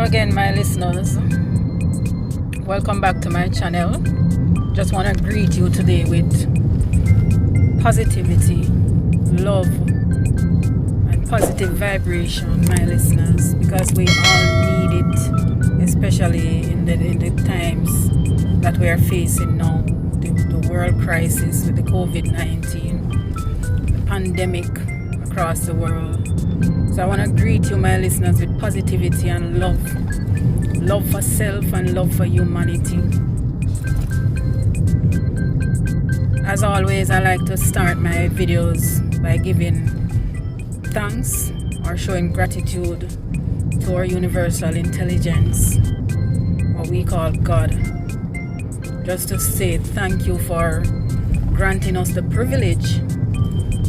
again, my listeners. Welcome back to my channel. Just want to greet you today with positivity, love, and positive vibration, my listeners, because we all need it, especially in the times that we are facing now, the world crisis with the COVID-19, the pandemic across the world. So I want to greet you, my listeners, with positivity and love for self and love for humanity. As always, I like to start my videos by giving thanks or showing gratitude to our universal intelligence, what we call God. Just to say thank you for granting us the privilege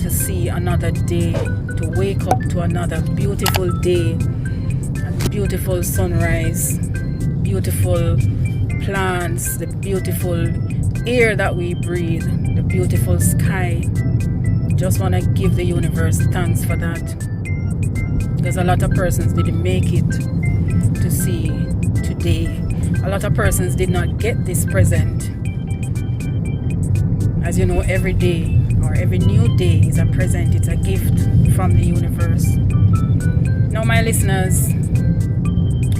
to see another day, to wake up to another beautiful day, a beautiful sunrise, beautiful plants, the beautiful air that we breathe, the beautiful sky. Just want to give the universe thanks for that, because a lot of persons didn't make it to see today. A lot of persons did not get this present. As you know, every day or every new day is a present, it's a gift from the universe. Now, my listeners,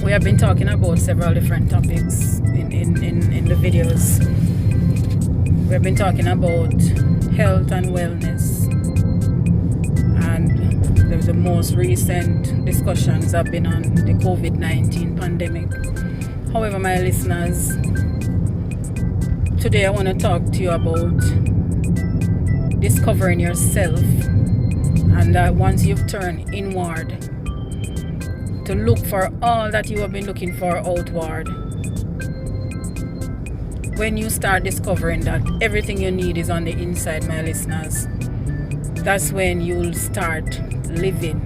we have been talking about several different topics in the videos. We have been talking about health and wellness, and the most recent discussions have been on the COVID-19 pandemic. However, my listeners, today I want to talk to you about discovering yourself, and that once you've turned inward, to look for all that you have been looking for outward. When you start discovering that everything you need is on the inside, my listeners, that's when you'll start living.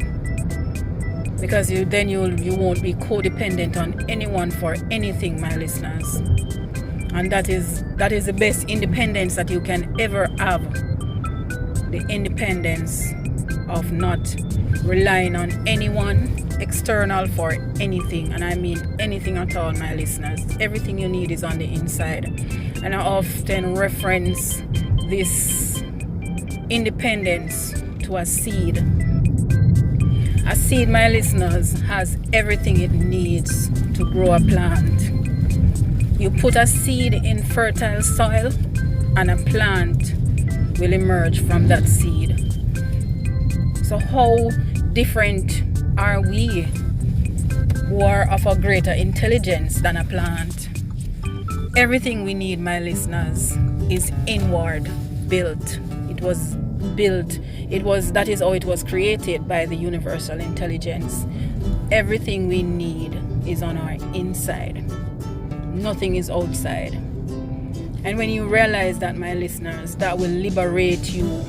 Because you won't be codependent on anyone for anything, my listeners. And that is the best independence that you can ever have. The independence of not relying on anyone external for anything. And I mean anything at all, my listeners. Everything you need is on the inside. And I often reference this independence to a seed. A seed, my listeners, has everything it needs to grow a plant. You put a seed in fertile soil and a plant will emerge from that seed. So how different are we who are of a greater intelligence than a plant? Everything we need, my listeners, is inward built. That is how it was created by the universal intelligence. Everything we need is on our inside. Nothing is outside. And when you realize that, my listeners, that will liberate you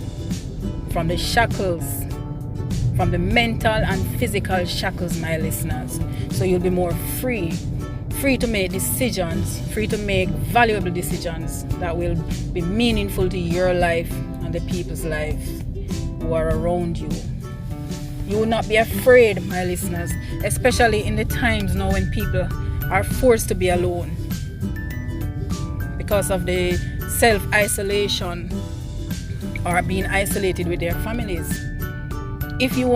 from the shackles, from the mental and physical shackles, my listeners. So you'll be more free to make decisions, free to make valuable decisions that will be meaningful to your life and the people's lives who are around you. You will not be afraid, my listeners, especially in the times now when people are forced to be alone because of the self-isolation or being isolated with their families. If you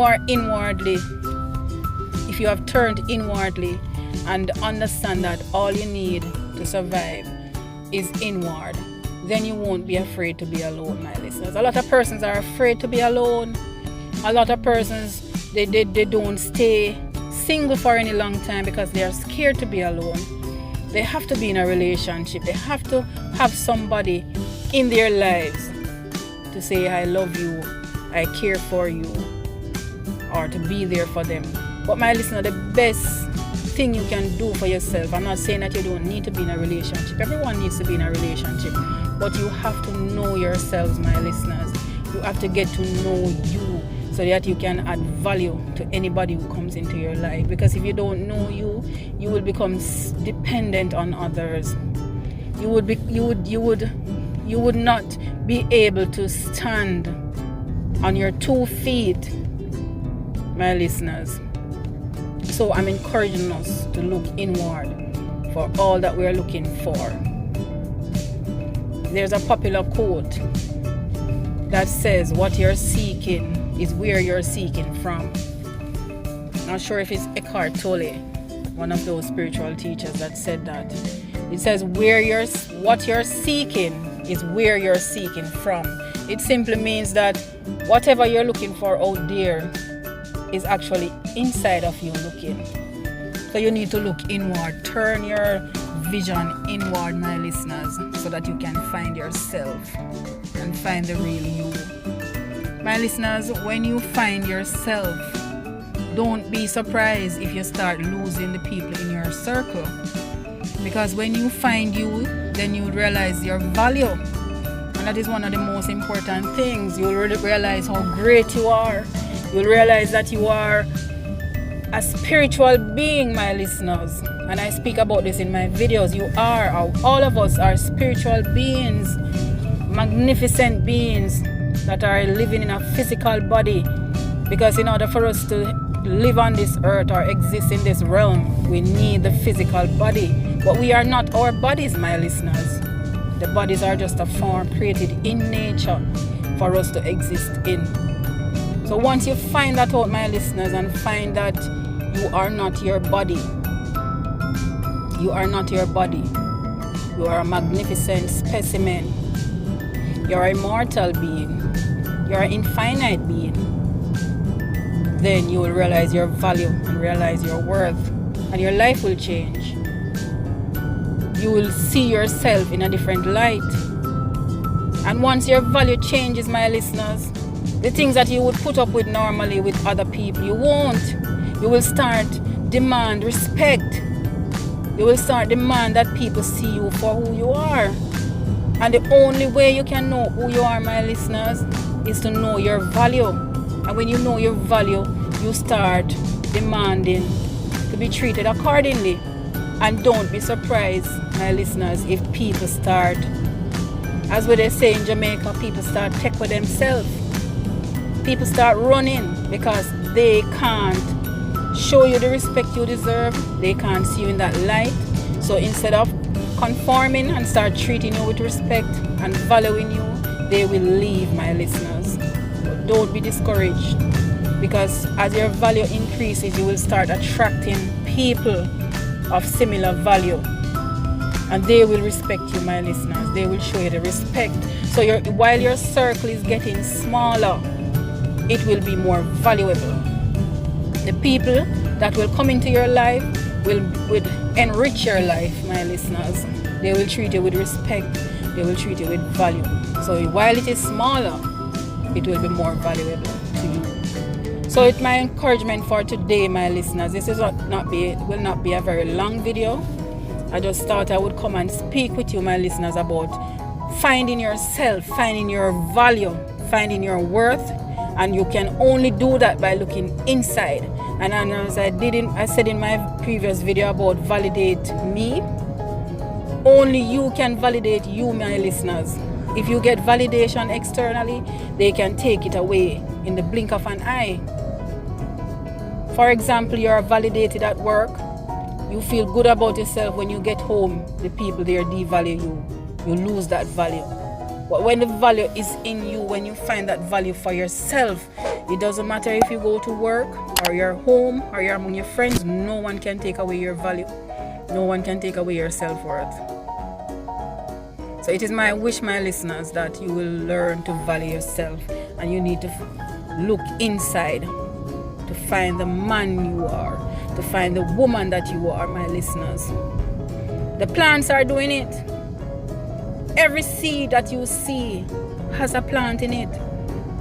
have turned inwardly and understand that all you need to survive is inward, then you won't be afraid to be alone, my listeners. A lot of persons are afraid to be alone. A lot of persons, they don't stay single for any long time because they are scared to be alone. They have to be in a relationship. They have to have somebody in their lives to say, I love you, I care for you, or to be there for them. But my listener, the best thing you can do for yourself, I'm not saying that you don't need to be in a relationship. Everyone needs to be in a relationship. But you have to know yourselves, my listeners. You have to get to know you so that you can add value to anybody who comes into your life. Because if you don't know you, you will become dependent on others. You would not be able to stand on your 2 feet, my listeners. So I'm encouraging us to look inward for all that we're looking for. There's a popular quote that says, what you're seeking is where you're seeking from. Not sure if it's Eckhart Tolle, one of those spiritual teachers, that said that. It says, what you're seeking is where you're seeking from. It simply means that whatever you're looking for out there is actually inside of you looking. So you need to look inward. Turn your vision inward, my listeners, so that you can find yourself and find the real you. My listeners, when you find yourself, don't be surprised if you start losing the people in your circle. Because when you find you, then you realize your value. And that is one of the most important things. You'll realize how great you are. You'll realize that you are a spiritual being, my listeners. And I speak about this in my videos. All of us are spiritual beings, magnificent beings that are living in a physical body. Because in order for us to live on this earth or exist in this realm, we need the physical body. But we are not our bodies, my listeners. The bodies are just a form created in nature for us to exist in. So once you find that out, my listeners, and find that you are not your body. You are not your body. You are a magnificent specimen. You're an immortal being. You're an infinite being. Then you will realize your value and realize your worth, and your life will change. You will see yourself in a different light. And once your value changes, my listeners, the things that you would put up with normally with other people, you won't. You will start demand respect. You will start demand that people see you for who you are. And the only way you can know who you are, my listeners, is to know your value. And when you know your value, you start demanding to be treated accordingly. And don't be surprised, my listeners, if people start, as what they say in Jamaica, people start tech for themselves. People start running because they can't show you the respect you deserve. They can't see you in that light. So instead of conforming and start treating you with respect and valuing you, they will leave, my listeners. But don't be discouraged, because as your value increases, you will start attracting people of similar value, and they will respect you, my listeners. They will show you the respect. So while your circle is getting smaller, it will be more valuable. The people that will come into your life will enrich your life, my listeners. They will treat you with respect. They will treat you with value. So while it is smaller, it will be more valuable to you. So it's my encouragement for today, my listeners. This will not be a very long video. I just thought I would come and speak with you, my listeners, about finding yourself, finding your value, finding your worth. And you can only do that by looking inside. And as I said in my previous video about validate me, only you can validate you, my listeners. If you get validation externally, they can take it away in the blink of an eye. For example, you are validated at work. You feel good about yourself. When you get home, the people there devalue you. You lose that value. But when the value is in you, when you find that value for yourself, it doesn't matter if you go to work or you're home or you're among your friends, no one can take away your value. No one can take away your self-worth. So it is my wish, my listeners, that you will learn to value yourself, and you need to look inside to find the man you are, to find the woman that you are, my listeners. The plants are doing it. Every seed that you see has a plant in it.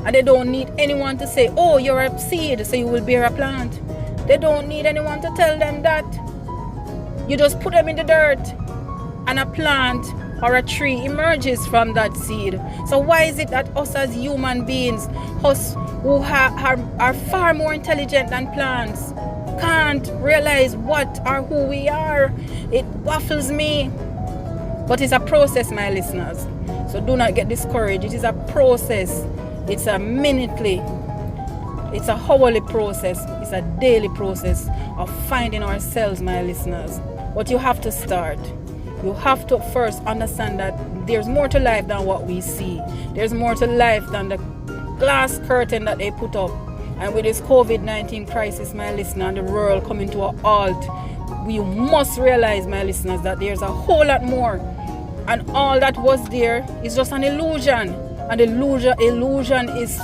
And they don't need anyone to say, oh, you're a seed, so you will bear a plant. They don't need anyone to tell them that. You just put them in the dirt, and a plant or a tree emerges from that seed. So why is it that us as human beings, us who are far more intelligent than plants, can't realize what or who we are? It baffles me. But it's a process, my listeners. So do not get discouraged. It is a process. It's a minutely, it's a hourly process. It's a daily process of finding ourselves, my listeners. But you have to start. You have to first understand that there's more to life than what we see. There's more to life than the glass curtain that they put up. And with this COVID-19 crisis, my listener, and the world coming to a halt, we must realize, my listeners, that there's a whole lot more. And all that was there is just an illusion. And the illusion is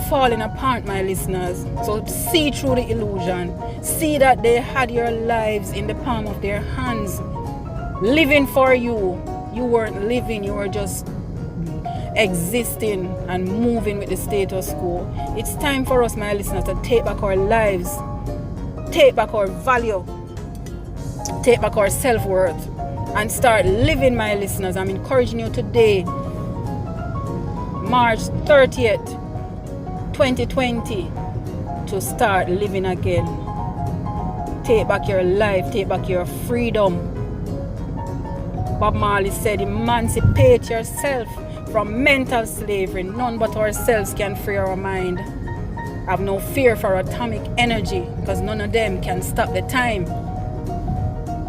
falling apart, my listeners. So see through the illusion. See that they had your lives in the palm of their hands, living for you. You weren't living, you were just existing and moving with the status quo. It's time for us, my listeners, to take back our lives, take back our value, take back our self-worth, and start living, my listeners. I'm encouraging you today, March 30th, 2020, to start living again. Take back your life, take back your freedom. Bob Marley said, emancipate yourself from mental slavery. None but ourselves can free our mind. Have no fear for atomic energy, because none of them can stop the time.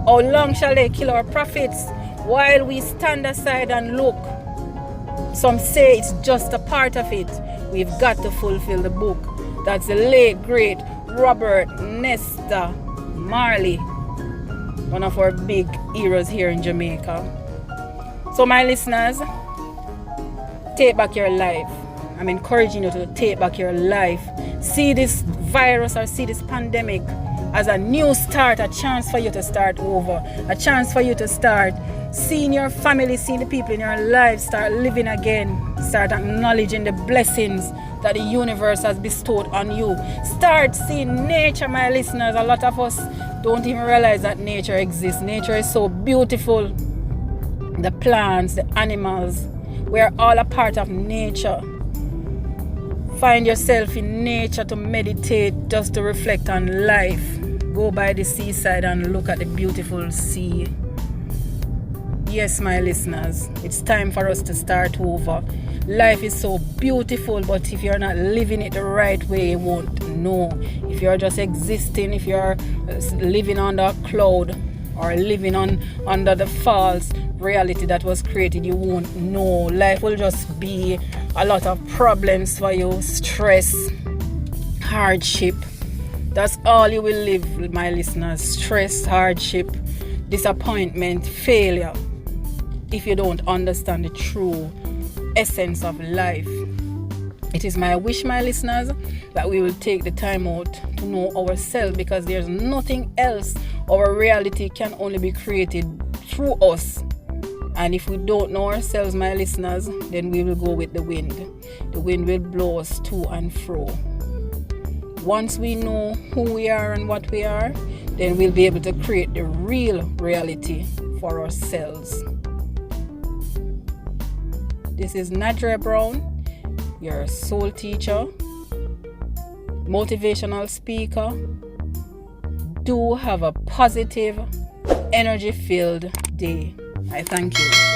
How long shall they kill our prophets while we stand aside and look? Some say it's just a part of it. We've got to fulfill the book. That's the late great Robert Nesta Marley, one of our big heroes here in Jamaica. So my listeners, take back your life. I'm encouraging you to take back your life. See this virus or see this pandemic as a new start, a chance for you to start over, a chance for you to start seeing your family, seeing the people in your life, start living again, start acknowledging the blessings that the universe has bestowed on you. Start seeing nature, my listeners. A lot of us don't even realize that nature exists. Nature is so beautiful. The plants, the animals, we're all a part of nature. Find yourself in nature to meditate, just to reflect on life. Go by the seaside and look at the beautiful sea. Yes, my listeners, it's time for us to start over. Life is so beautiful, but if you're not living it the right way, you won't know. If you're just existing, if you're living under a cloud or living under the false reality that was created, you won't know. Life will just be a lot of problems for you, stress, hardship. That's all you will live, my listeners. Stress, hardship, disappointment, failure, if you don't understand the true essence of life. It is my wish, my listeners, that we will take the time out to know ourselves, because there's nothing else. Our reality can only be created through us. And if we don't know ourselves, my listeners, then we will go with the wind. The wind will blow us to and fro. Once we know who we are and what we are, then we'll be able to create the real reality for ourselves. This is Nadra Brown, your soul teacher, motivational speaker. Do have a positive, energy-filled day. I thank you.